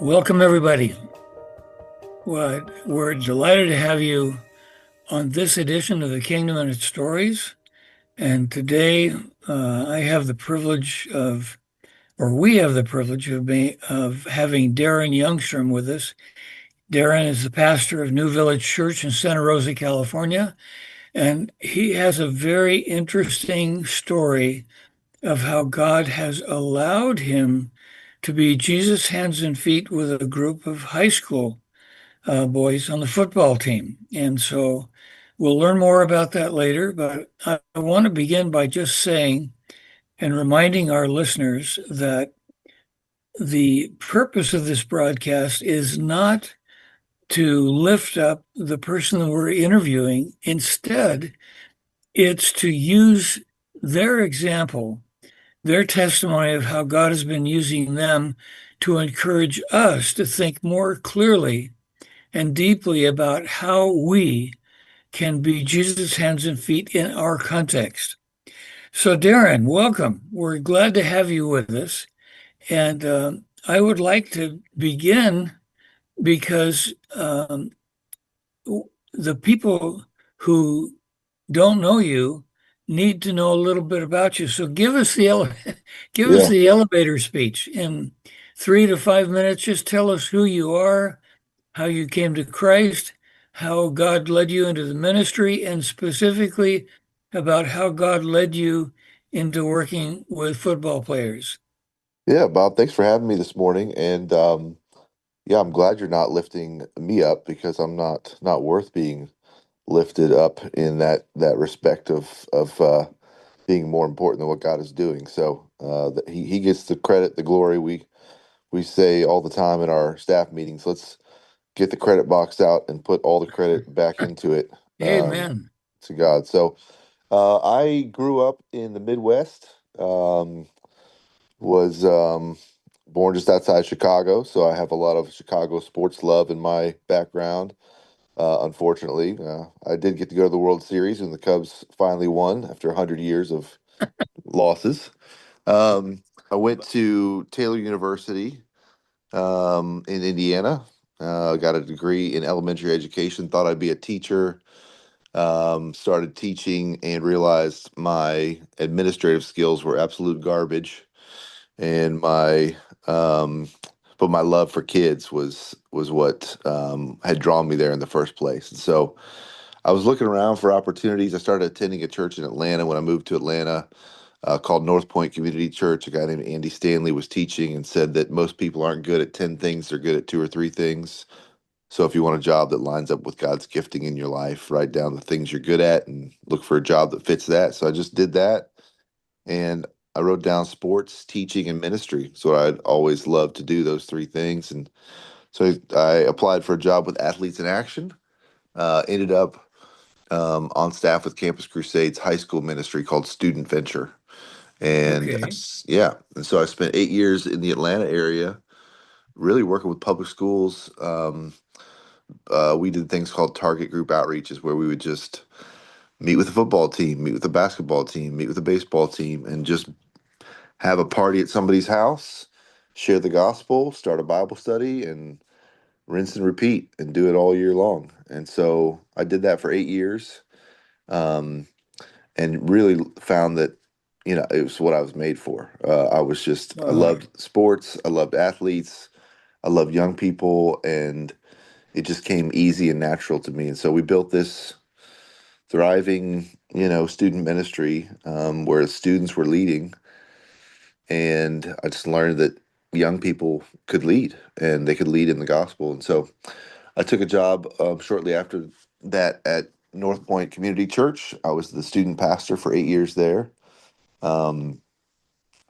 Welcome, everybody. We're delighted to have you on this edition of the Kingdom and its Stories. And today, I have the privilege of, or we have the privilege of having Darren Youngstrom with us. Darren is the pastor of New Village Church in Santa Rosa, California, and he has a very interesting story of how God has allowed him to be Jesus' hands and feet with a group of high school boys on the football team. And so we'll learn more about that later. But I want to begin by just saying and reminding our listeners that the purpose of this broadcast is not to lift up the person that we're interviewing. Instead, it's to use their example, their testimony of how God has been using them to encourage us to think more clearly and deeply about how we can be Jesus' hands and feet in our context. So, Darren, welcome. We're glad to have you with us. And I would like to begin because the people who don't know you need to know a little bit about you. So, give us Yeah, the elevator speech in 3 to 5 minutes. Just tell us who you are, how you came to Christ, how God led you into the ministry, and specifically about how God led you into working with football players. yeah, Bob, thanks for having me this morning. And yeah, I'm glad you're not lifting me up because I'm not worth being lifted up in that respect of being more important than what God is doing. So that he gets the credit, the glory. We say all the time in our staff meetings, let's get the credit box out and put all the credit back into it Amen. to God. So I grew up in the Midwest. Was born just outside Chicago, so I have a lot of Chicago sports love in my background. Unfortunately, I did get to go to the World Series when the Cubs finally won after 100 years of losses. I went to Taylor University in Indiana. Got a degree in elementary education. Thought I'd be a teacher. Started teaching and realized my administrative skills were absolute garbage and my um but my love for kids was what had drawn me there in the first place. And so I was looking around for opportunities. I started attending a church in Atlanta when I moved to Atlanta, called North Point Community Church. A guy named Andy Stanley was teaching and said that most people aren't good at 10 things, they're good at two or three things. So if you want a job that lines up with God's gifting in your life, write down the things you're good at and look for a job that fits that. So I just did that, and I wrote down sports, teaching, and ministry. So I'd always loved to do those three things. And so I applied for a job with Athletes in Action, ended up on staff with Campus Crusades high school ministry called Student Venture. And Okay. yeah, and so I spent 8 years in the Atlanta area, really working with public schools. We did things called target group outreaches where we would just meet with the football team, meet with the basketball team, meet with the baseball team, and just have a party at somebody's house, share the gospel, start a Bible study, and rinse and repeat and do it all year long. And so I did that for 8 years, um, and really found that, it was what I was made for. I Wow. loved sports, I loved athletes, I loved young people, and it just came easy and natural to me. And so we built this thriving, student ministry where students were leading, and I just learned that young people could lead and they could lead in the gospel. And so I took a job shortly after that at North Point Community Church. I was the student pastor for 8 years there. Um,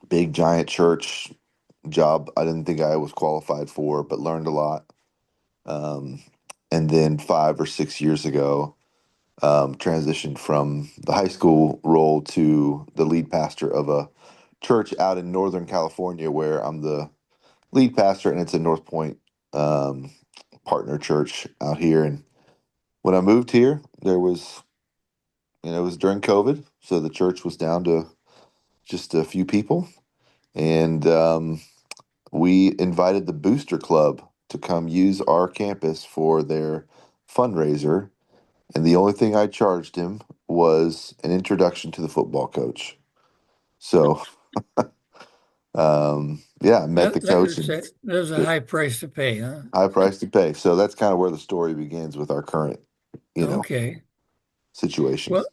Big giant church job. I didn't think I was qualified for, but learned a lot. Um, and then 5 or 6 years ago, transitioned from the high school role to the lead pastor of a church out in Northern California, where I'm the lead pastor, and it's a North Point um, partner church out here. And when I moved here, it was during COVID, so the church was down to just a few people, and we invited the Booster Club to come use our campus for their fundraiser. And the only thing I charged him was an introduction to the football coach. So, yeah, I met the coach and That was a the high price to pay, huh? high price to pay. So that's kind of where the story begins with our current, you know, Okay. situation. Well,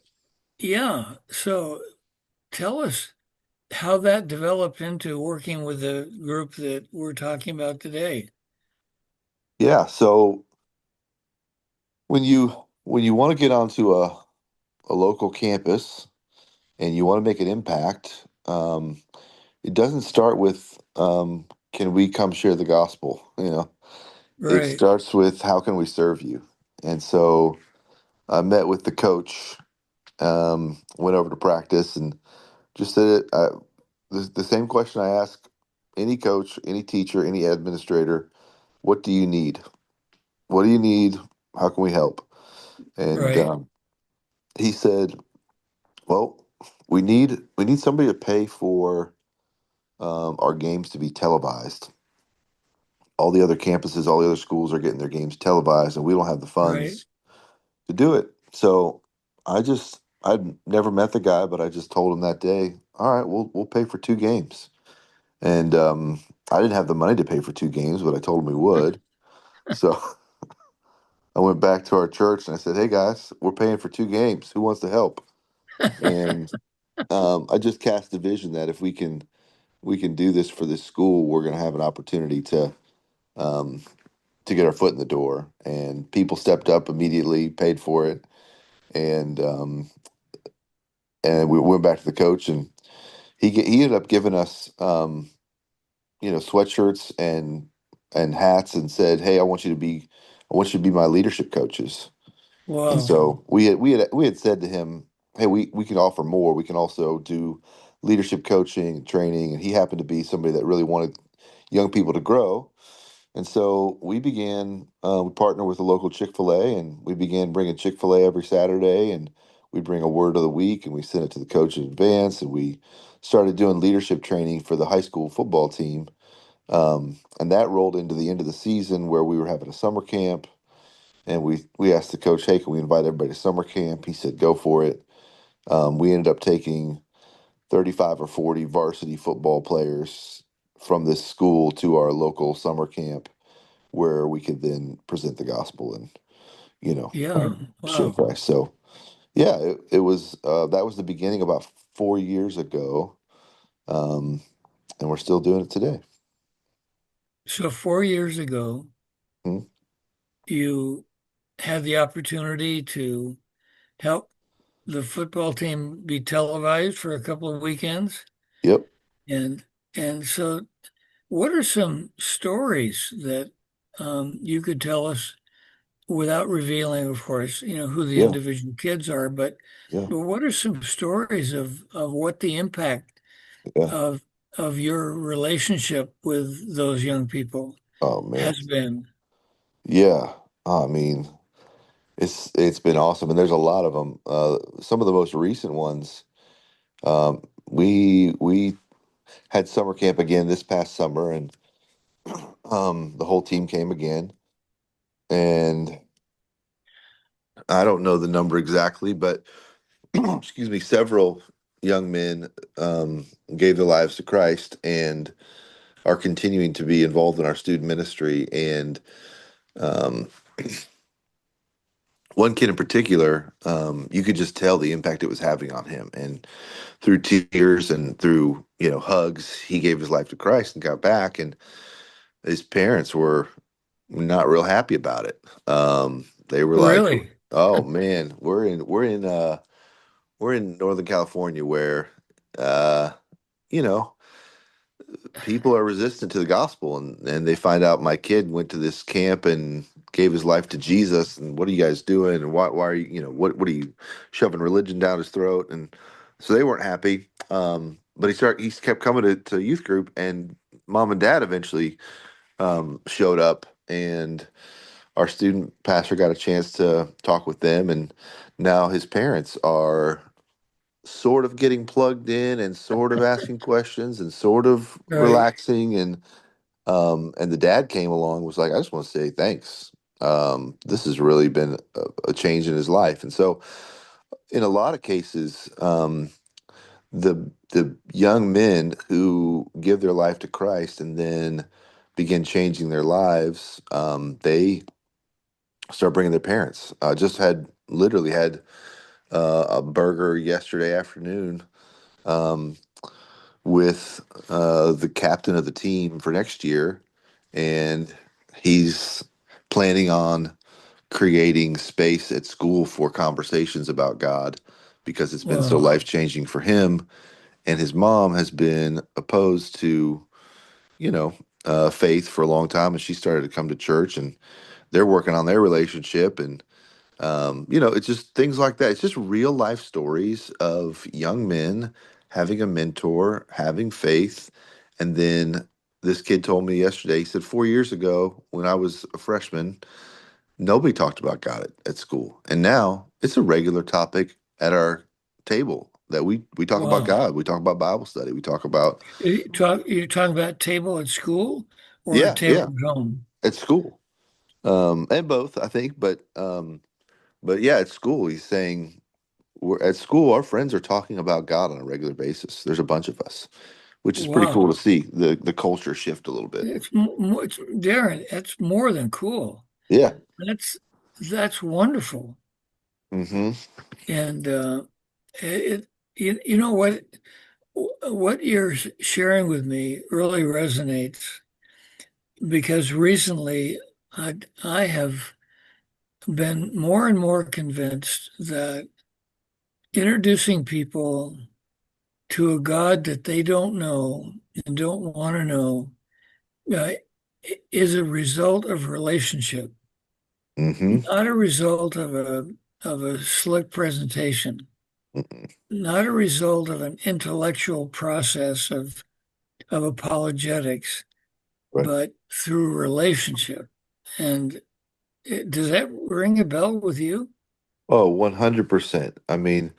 yeah. So tell us how that developed into working with the group that we're talking about today. Yeah. So when you want to get onto a local campus and you want to make an impact, it doesn't start with can we come share the gospel? It Right, starts with how can we serve you? And so I met with the coach, went over to practice, and just said it. The same question I ask any coach, any teacher, any administrator: What do you need? What do you need? How can we help? And right, he said, "Well, we need somebody to pay for our games to be televised. All the other campuses, all the other schools are getting their games televised, and we don't have the right. funds to do it." So I'd never met the guy, but I just told him that day, all right, we'll pay for two games. And I didn't have the money to pay for two games, but I told him we would. So I went back to our church and I said, hey guys, we're paying for two games. Who wants to help? And I just cast a vision that if we can do this for this school, we're going to have an opportunity um, to get our foot in the door. And people stepped up immediately, paid for it, and we went back to the coach, and he ended up giving us sweatshirts and hats, and said, "Hey, I want you to be my leadership coaches." And Wow. so we had said to him, "Hey, we can offer more. We can also do leadership coaching and training." And he happened to be somebody that really wanted young people to grow. And so we partnered with a local Chick-fil-A, and we began bringing Chick-fil-A every Saturday, and we bring a word of the week, and we send it to the coach in advance, and we started doing leadership training for the high school football team. And that rolled into the end of the season where we were having a summer camp, and we asked the coach, hey, can we invite everybody to summer camp? He said, go for it. We ended up taking 35 or 40 varsity football players from this school to our local summer camp where we could then present the gospel and you know Yeah. share Wow. Christ. So yeah, it was that was the beginning about 4 years ago, um, and we're still doing it today. So 4 years ago, Mhm. you had the opportunity to help the football team be televised for a couple of weekends. Yep. And and so what are some stories that you could tell us without revealing, of course, who the Yeah. individual kids are, Yeah. but what are some stories of what the impact Yeah. of of your relationship with those young people Oh man. has been? Yeah. I mean, it's been awesome, and there's a lot of them. Some of the most recent ones. We had summer camp again this past summer, and the whole team came again. And I don't know the number exactly, but excuse me, several young men gave their lives to Christ and are continuing to be involved in our student ministry. And um, one kid in particular, you could just tell the impact it was having on him. And through tears and through hugs, he gave his life to Christ and got back. And his parents were not real happy about it. They were like, Really? "Oh man, we're in Northern California where, uh, you know, people are resistant to the gospel, and they find out my kid went to this camp and gave his life to Jesus, and what are you guys doing? And why are you, what are you shoving religion down his throat?" And so they weren't happy. But he kept coming to youth group, and mom and dad eventually showed up, and our student pastor got a chance to talk with them, and now his parents are sort of getting plugged in and sort of asking questions and sort of Right. relaxing. And And the dad came along, was like, I just want to say thanks. This has really been a change in his life. And so, in a lot of cases, the young men who give their life to Christ and then begin changing their lives, they start bringing their parents. Just had literally had a burger yesterday afternoon um, with the captain of the team for next year, and he's planning on creating space at school for conversations about God because it's been so Well, life changing for him. And his mom has been opposed to, you know, faith for a long time, and she started to come to church, and they're working on their relationship, and it's just things like that. It's just real life stories of young men having a mentor, having faith. And then this kid told me yesterday, he said, 4 years ago, when I was a freshman, nobody talked about God at school. And now it's a regular topic at our table that we talk about wow. God. We talk about Bible study. We talk about, You're talking about table at school or a yeah, table yeah, at home? at school. And both, I think. But yeah, at school, he's saying, we're at school, our friends are talking about God on a regular basis. There's a bunch of us, which is pretty cool Wow. to see the culture shift a little bit. It's Darren, that's more than cool. Yeah. That's that's wonderful. Hmm. And it you know what you're sharing with me really resonates because recently I have been more and more convinced that introducing people to a God that they don't know and don't want to know uh, is a result of relationship, Hmm. not a result of a slick presentation, not a result of an intellectual process of apologetics, Right. but through relationship. And does that ring a bell with you? Oh, 100%. I mean,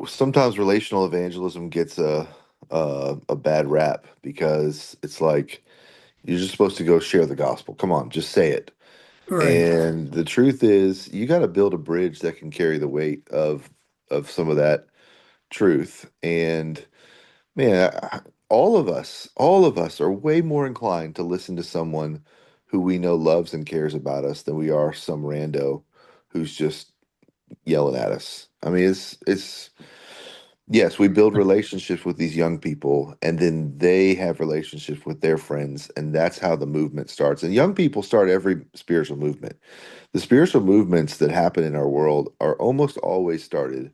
sometimes relational evangelism gets a bad rap because it's like you're just supposed to go share the gospel. Come on, just say it. Right. And the truth is, you got to build a bridge that can carry the weight of some of that truth. And man, all of us are way more inclined to listen to someone who we know loves and cares about us than we are some rando who's just yelling at us. I mean, it's yes, we build relationships with these young people, and then they have relationships with their friends, and that's how the movement starts. And young people start every spiritual movement. The spiritual movements that happen in our world are almost always started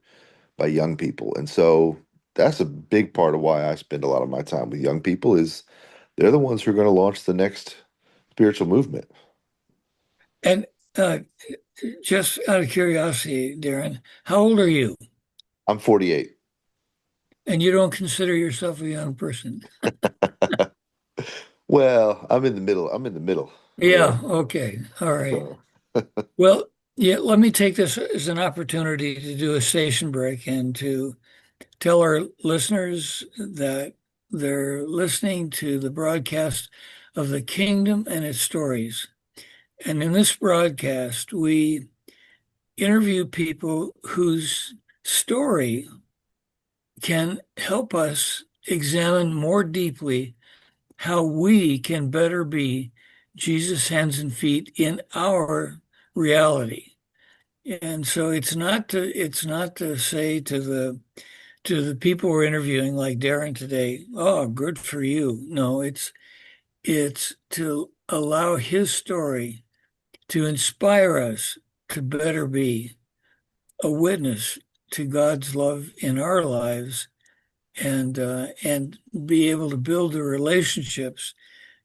by young people. And so that's a big part of why I spend a lot of my time with young people is they're the ones who are going to launch the next spiritual movement. And uh, just out of curiosity, Darren, how old are you? I'm 48. And you don't consider yourself a young person? Well, I'm in the middle. I'm in the middle. Yeah, okay. All right. So, Well, yeah, let me take this as an opportunity to do a station break and to tell our listeners that they're listening to the broadcast of the kingdom and its stories. And in this broadcast, we interview people whose story can help us examine more deeply how we can better be Jesus' hands and feet in our reality. And so it's not to say to the people we're interviewing, like Darren today, oh, good for you. No, it's to allow his story to inspire us to better be a witness to God's love in our lives and be able to build the relationships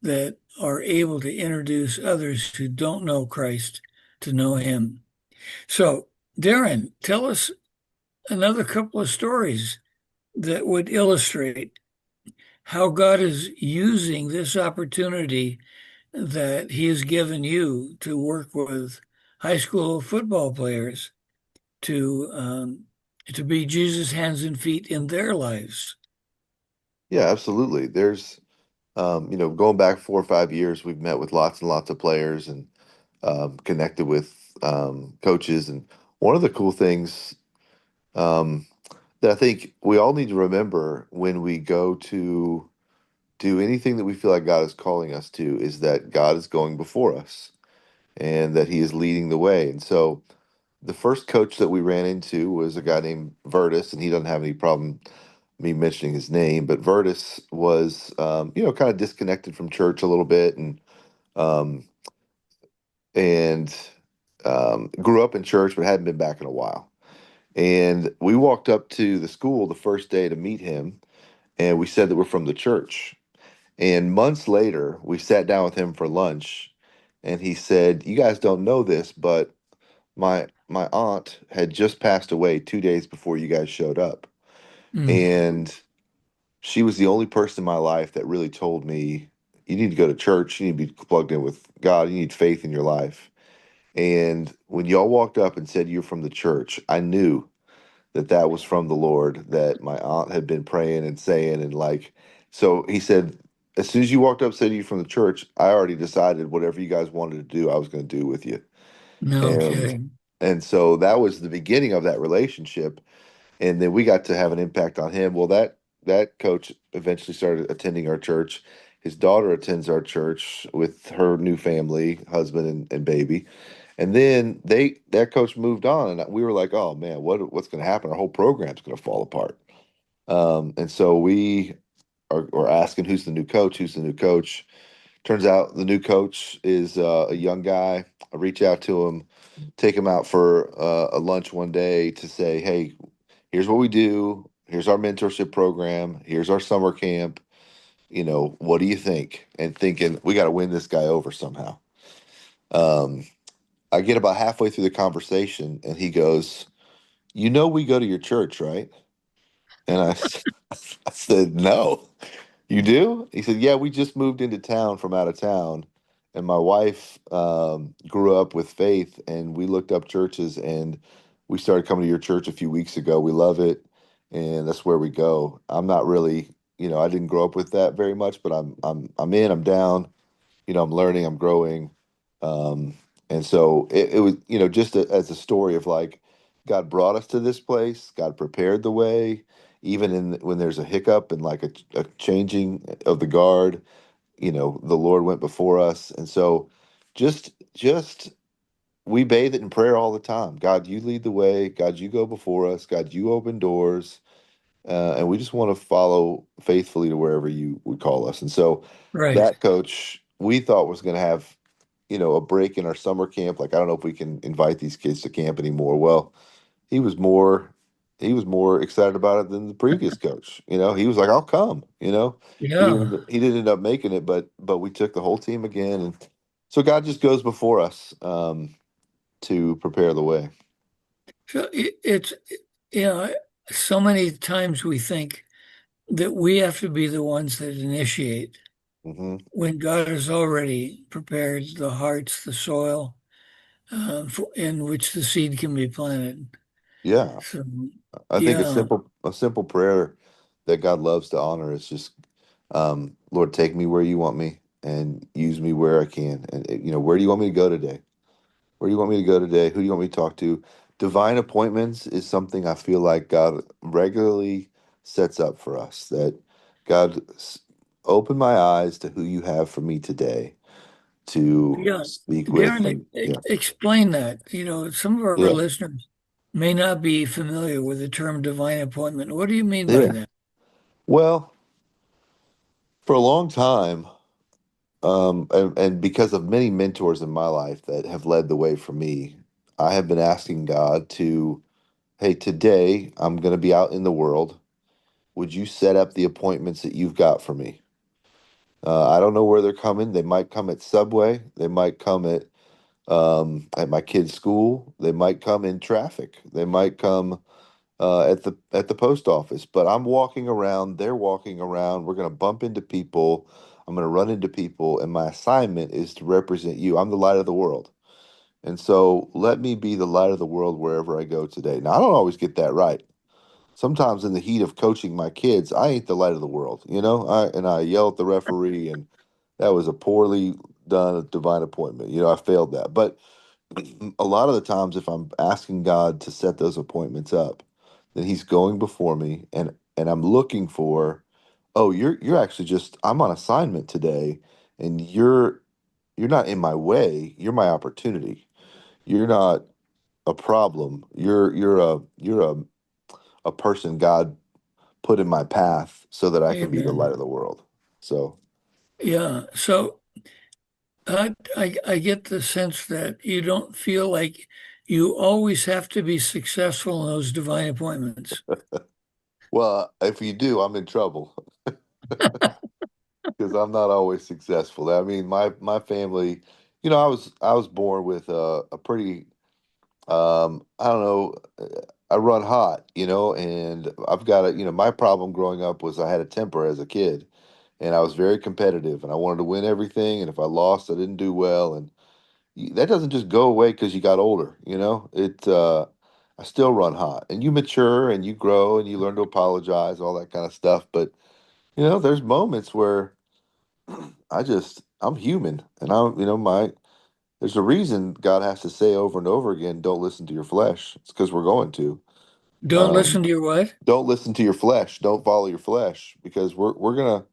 that are able to introduce others who don't know Christ to know him. So, Darren, tell us another couple of stories that would illustrate how God is using this opportunity that he has given you to work with high school football players to be Jesus' hands and feet in their lives. yeah, absolutely. Going back 4 or 5 years, we've met with lots and lots of players and connected with coaches. And one of the cool things um, that I think we all need to remember when we go to do anything that we feel like God is calling us to is that God is going before us and that He is leading the way. And so the first coach that we ran into was a guy named Vertus, and he doesn't have any problem me mentioning his name, but Vertus was, kind of disconnected from church a little bit, um, and grew up in church, but hadn't been back in a while. And we walked up to the school the first day to meet him, and we said that we're from the church. And months later, we sat down with him for lunch, and he said, "You guys don't know this, but my aunt had just passed away 2 days before you guys showed up, Mm. and she was the only person in my life that really told me you need to go to church, you need to be plugged in with God, you need faith in your life." And when y'all walked up and said you're from the church, I knew that that was from the Lord, that my aunt had been praying and saying, and like, so he said, as soon as you walked up and said you're from the church, I already decided whatever you guys wanted to do, I was going to do with you. No And kidding. and so that was the beginning of that relationship. And then we got to have an impact on him. Well, that coach eventually started attending our church. His daughter attends our church with her new family, husband and baby. And then that coach moved on, and we were like, "Oh man, what's going to happen? Our whole program's going to fall apart." And so we are asking, "Who's the new coach? Who's the new coach?" Turns out the new coach is a young guy. I reach out to him, take him out for a lunch one day to say, "Hey, here's what we do. Here's our mentorship program. Here's our summer camp. What do you think?" And thinking we got to win this guy over somehow. Um, I get about halfway through the conversation, and he goes, we go to your church, right?" And I said, "No." "You do?" He said, "Yeah, we just moved into town from out of town, and my wife grew up with faith, and we looked up churches, and we started coming to your church a few weeks ago. We love it, and that's where we go. I'm not really, I didn't grow up with that very much, but I'm in, I'm down. I'm learning, I'm growing." And so it was, just as a story of like, God brought us to this place, God prepared the way, even when there's a hiccup and like a changing of the guard, the Lord went before us. And so just we bathe it in prayer all the time. God, you lead the way. God, you go before us. God, you open doors. And we just want to follow faithfully to wherever you would call us. And so Right. that coach we thought was going to have, a break in our summer camp. Like, I don't know if we can invite these kids to camp anymore. Well, he was more he was more excited about it than the previous coach. He was like, "I'll come." Yeah. He didn't end up making it, but we took the whole team again, and so God just goes before us to prepare the way. So it's, you know, so many times we think that we have to be the ones that initiate Hmm. when God has already prepared the hearts, the soil, in which the seed can be planted. Yeah, So, I think yeah, a simple prayer that God loves to honor is just, Lord, take me where you want me and use me where I can. And where do you want me to go today? Where do you want me to go today? Who do you want me to talk to? Divine appointments is something I feel like God regularly sets up for us. That God, open my eyes to who you have for me today to yeah. speak with. Darren, And yeah, explain that. Some of our yeah, listeners may not be familiar with the term divine appointment. What do you mean by yeah. that? Well, for a long time, and because of many mentors in my life that have led the way for me, I have been asking God to, hey, today I'm going to be out in the world. Would you set up the appointments that you've got for me? I don't know where they're coming. They might come at Subway. They might come at my kid's school. They might come in traffic. They might come at the post office. But I'm walking around. They're walking around. We're gonna bump into people. I'm gonna run into people, and my assignment is to represent you. I'm the light of the world, and so let me be the light of the world wherever I go today. Now I don't always get that right. sometimes in the heat of coaching my kids, I ain't the light of the world, you know. I yell at the referee, and that was a poorly done divine appointment. You know, I failed that. But a lot of the times, if I'm asking God to set those appointments up, then He's going before me, and I'm looking for, oh, you're actually just I'm on assignment today, and you're not in my way. You're my opportunity. You're not a problem. You're a person God put in my path so that I can be the light Amen. of the world. So, Yeah. So I get the sense that you don't feel like you always have to be successful in those divine appointments. well, if you do, I'm in trouble because I'm not always successful. I mean, my family, you know, I was born with a pretty I don't know, I run hot, you know, and I've got a, you know, my problem growing up was I had a temper as a kid, and I was very competitive, and I wanted to win everything, and if I lost, I didn't do well, and that doesn't just go away because you got older, you know. I still run hot, and you mature and you grow and you learn to apologize, all that kind of stuff. But you know, there's moments where I'm human, and there's a reason God has to say over and over again, don't listen to your flesh. It's because we're going to. Don't Um, listen to your what? don't listen to your flesh. Don't follow your flesh because we're gonna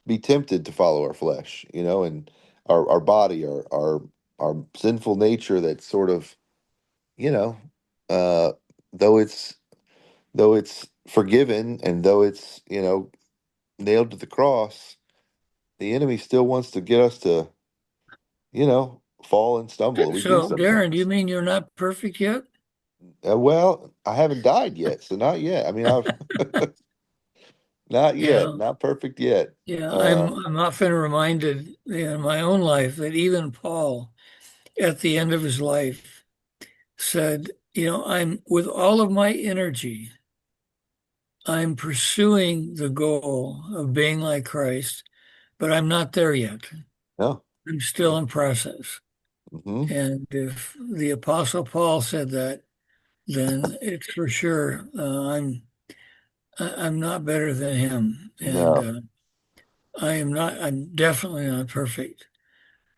be tempted to follow our flesh, you know, and our body, our sinful nature that sort of, you know, uh, though it's forgiven and though it's, you know, nailed to the cross, the enemy still wants to get us to, you know, fall and stumble, and we do So, Darren, do you sometimes. mean you're not perfect yet? Well, I haven't died yet, so not yet. I mean, I've not yet, Yeah. not perfect yet. Yeah. Uh, I'm often reminded in my own life that even Paul, at the end of his life, said, I'm with all of my energy, I'm pursuing the goal of being like Christ, but I'm not there yet. no, I'm no. still in process. Hmm. And if the Apostle Paul said that, then it's for sure I'm not better than him, and No, I'm definitely not perfect,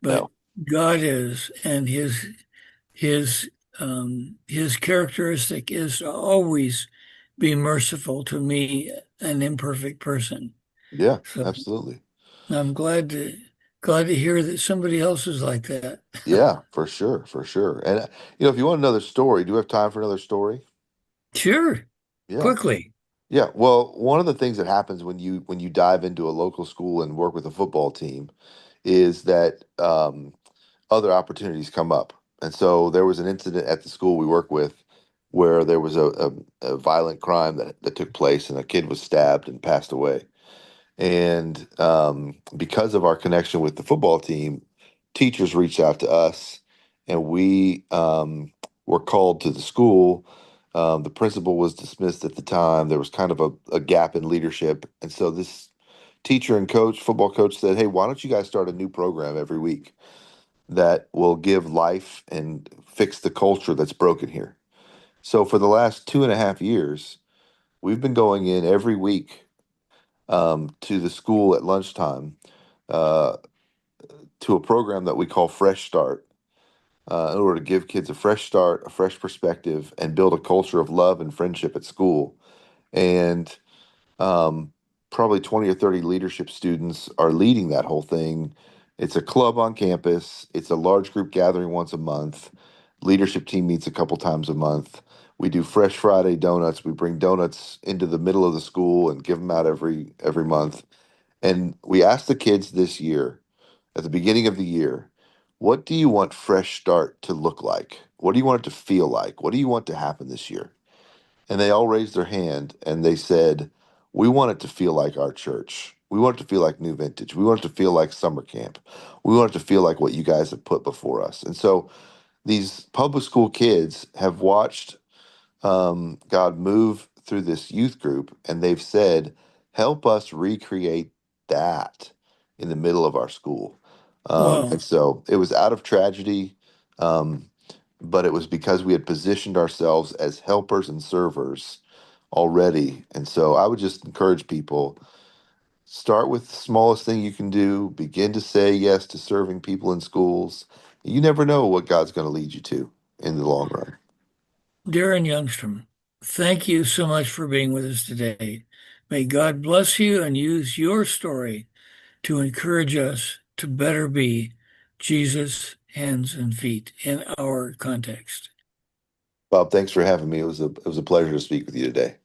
but no. God is, and his characteristic is to always be merciful to me, an imperfect person. Yeah, So absolutely. I'm glad to hear that somebody else is like that. Yeah, for sure, for sure. And you know, if you want another story, do we have time for another story? Sure, Yeah. quickly. Yeah. Well, one of the things that happens when you dive into a local school and work with a football team is that other opportunities come up. And so there was an incident at the school we work with where there was a violent crime that took place and a kid was stabbed and passed away. And because of our connection with the football team, teachers reached out to us, and we were called to the school. The principal was dismissed at the time. There was kind of a gap in leadership. And so this teacher and coach, football coach, said, "Hey, why don't you guys start a new program every week that will give life and fix the culture that's broken here?" So for the last 2.5 years, we've been going in every week to the school at lunchtime uh, to a program that we call Fresh Start in order to give kids a fresh start, a fresh perspective, and build a culture of love and friendship at school. And um, probably 20 or 30 leadership students are leading that whole thing. It's a club on campus, it's a large group gathering once a month. Leadership team meets a couple times a month. We do Fresh Friday donuts. We bring donuts into the middle of the school and give them out every month. And we asked the kids this year, at the beginning of the year, what do you want Fresh Start to look like? What do you want it to feel like? What do you want to happen this year? And they all raised their hand and they said, we want it to feel like our church. We want it to feel like New Vintage. We want it to feel like summer camp. We want it to feel like what you guys have put before us. And so these public school kids have watched God move through this youth group, and they've said, "Help us recreate that in the middle of our school." And Wow. so it was out of tragedy, um, but it was because we had positioned ourselves as helpers and servers already. And so I would just encourage people, start with the smallest thing you can do, begin to say yes to serving people in schools. You never know what God's going to lead you to in the long run. Darren Youngstrom, thank you so much for being with us today. May God bless you and use your story to encourage us to better be Jesus' hands and feet in our context. Bob, thanks for having me. It was a pleasure to speak with you today.